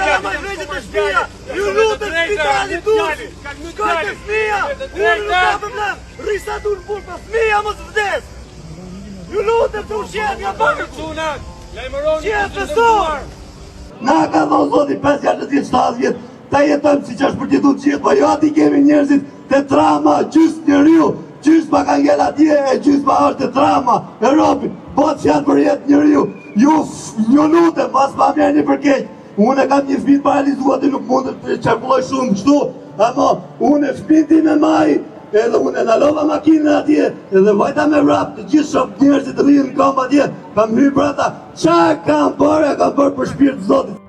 para ma drejtët e shtëpia. Ju lutem spitali Durrës. Shkojtë fëmia. Unë nuk kam problem. Risa dur burr, po fëmia mos vdes. Ju lutem të ushqet nga bërë. Qenë të sot. Na ka dhënë zoti 5-7 vjet. Ta jetojmë si që është përgjithu qitë, po jo ati kemi njerëzit të trama, gjysë njeriu, gjysë pa ka ngell atje, e gjysë pa është të trama, Europi, po që janë për jetë njeriu, ju lutem, mas pa mjerë një përkeq, unë e kam një fëmijë paralizuar dhe nuk mund të qarkulloj shumë kështu, ama unë e fëmijë ti me maj, edhe unë e nalova makinën atje, edhe vajta me rap, të gjithë shok njerëzit rrinë kam atje, kam hyrë për ata, qa kam bërë për shpirt zotit.